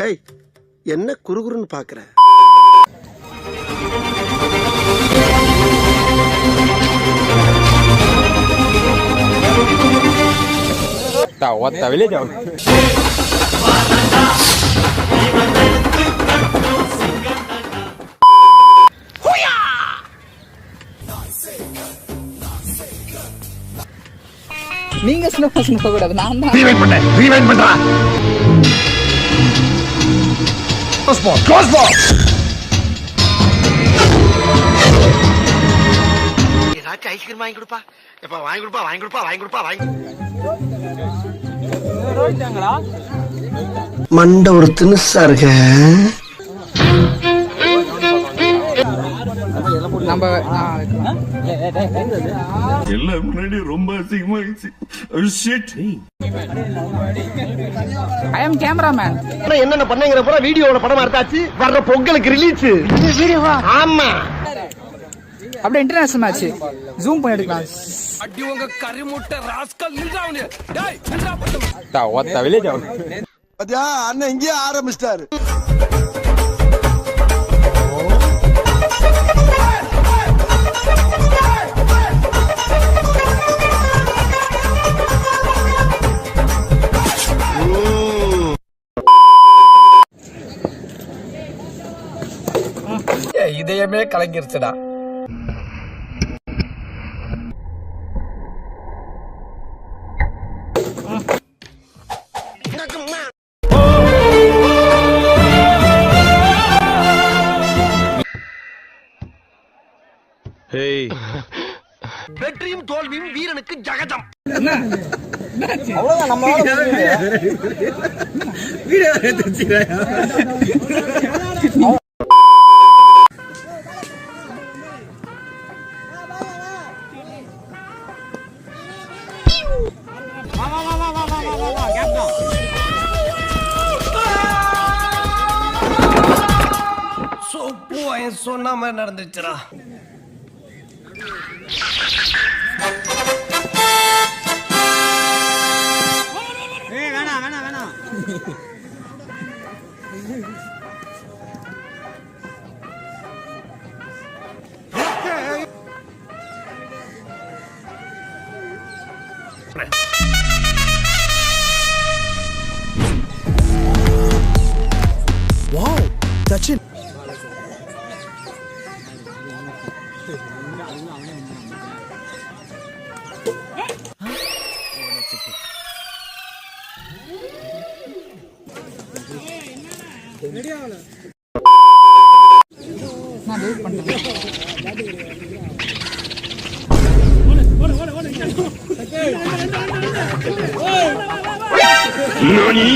ஏய், என்ன குறுகுறுன்னு பாக்குற? நீங்க ஸ்லோ மோஷன் போக கூடாது, நான் தான் ரீவைண்ட் பண்றா. க்ளோஸ் பால். ஏதாச்சும் ஐஸ்கிரீம் வாங்கி கொடுப்பா. எப்பா வாங்கி கொடுப்பா, வாங்கி கொடுப்பா, வாங்கி கொடுப்பா, வாங்கி. மண்டை ஒரு தினுசா இருக்க. நம்ம எல்லாரும் முன்னாடி ரொம்ப அசிங்கமாயிடுச்சு. ஐ அம் கேமராமேன். என்னென்ன பண்ணீங்கற பூரா வீடியோவோட படமா எடுத்தாச்சு. வர்ற பொங்கலுக்கு ரிலீஸ். வீடியோவா? ஆமா. அப்படியே இன்டர்நேஷனல் மேட்ச் ஜூம் பண்ணி எடுக்கலாம். அடி உங்க கரிமுட்டை ராஸ்கல் நின்றாவனே. டேய் நின்றா பட்டு. ஒத்த வில்லேஜ் அவன். பாத்தியா அண்ணன் இங்கே ஆரம்பிச்சிட்டாரு. இதயமே கலங்கிருச்சுடா. வெற்றியும் தோல்வியும் வீரனுக்கு ஜகதம். சொன்ன மாதிரி நடந்துச்சுடா. Wow, Sachin. நான் வெயிட் பண்றேன். நானி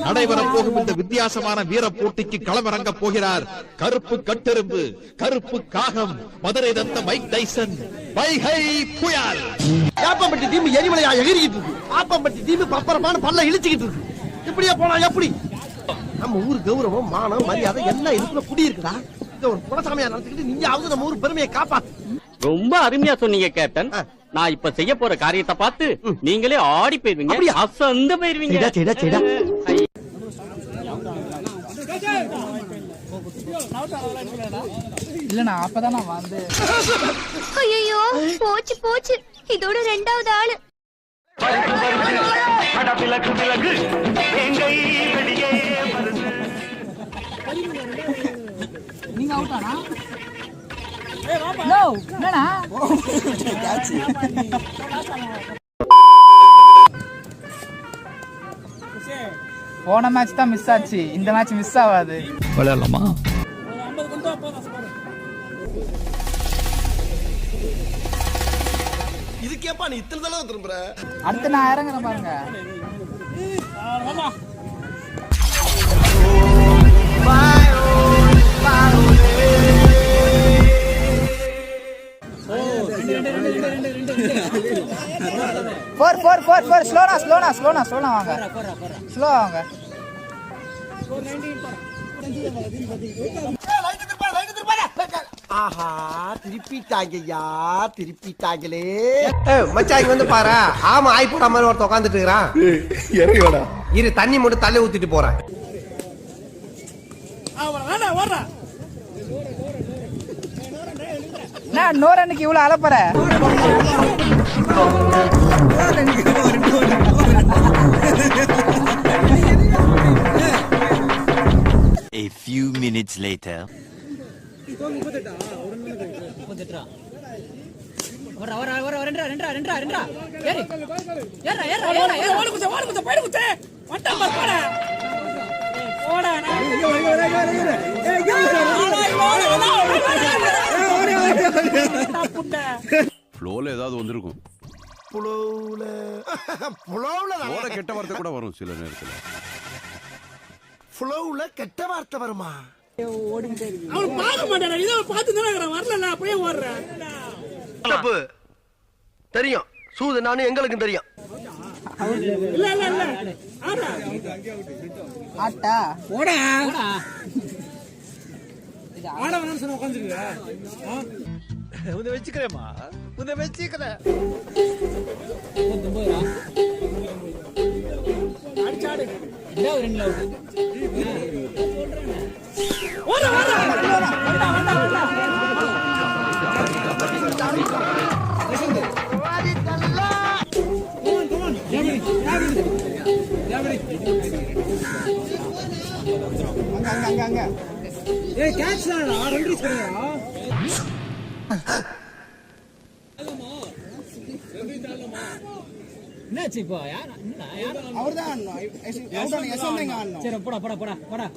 நடைபெறப் போகும் இந்த வித்தியாசமான வீர போட்டிக்கு களமிறங்க போகிறார் கருப்பு கட்டெரும்பு, கருப்பு காகம், மதுரை தந்த மைக் டைசன், வைகை புயல். யாப்பம்பட்டி டீம் எரிமலையா எகிரிக்கிட்டு இருக்கு. ஆப்பம்பட்டி டீம் பப்பரமான பல்ல இழுச்சிக்கிட்டு இருக்கு. இப்படியே போனா எப்படி? நம்ம ஊர் கௌரவம், மானம், மரியாதை எல்லாம் இதுக்குள்ள குடி இருக்குடா. இந்த ஒரு குலசாமியா நடந்துக்கிட்டு நீயாவது நம்ம ஊர் பெருமையை காப்பாத்து. ரொம்ப அருமையா சொன்னீங்க கேப்டன். நான் இப்ப செய்ய போற காரியத்தை பார்த்து நீங்களே ஆடி போயிருவீங்க, அசந்து போயிருவீங்க. இல்ல நான் அப்பதான் நான் வந்து ஐயோ போச்சு போச்சு, இதோட ரெண்டாவது ஆளு. நீங்க அவுட்டானா? நோ என்னடா? போன மேட்ச் தான் மிஸ் ஆச்சு, இந்த மேட்ச் மிஸ் ஆகாது. விளையாடலாமா? இதுக்கேப்பா நீ இத்தனை தடவை திரும்புற? அடுத்து நான் இறங்குறேன் பாருங்க. ஸ்லோனா வாங்க, ஸ்லோ வாங்க. ஆஹா திருப்பிட்டாங்கய்யா திருப்பிட்டாங்களே. மச்சான் இங்க வந்து பாரு. ஆமா ஆய் போட மாதிரி ஒருத்த உட்காந்துட்டு இருக்கிறான். இறங்கிடா. இரு தண்ணி மட்டும் தள்ளி ஊத்திட்டு போறேன். நான் நோரனுக்கு இவ்வளவு அலப்பற A few minutes later. ஃப்ளோல ஏதாவது வந்திருக்கும். ஃப்ளோல கெட்ட வார்த்தை கூட வரும் சில நேரத்துல. ஃப்ளோவுல கெட்ட வார்த்தை வருமா? தெரியும் சூது நானும் எங்களுக்கும் தெரியும். ஆட்டா வச்சுக்கிறேமா வச்சுக்கிறேன். என்னாச்சு இப்போ அவர்தான் போடா போடா போடா போடா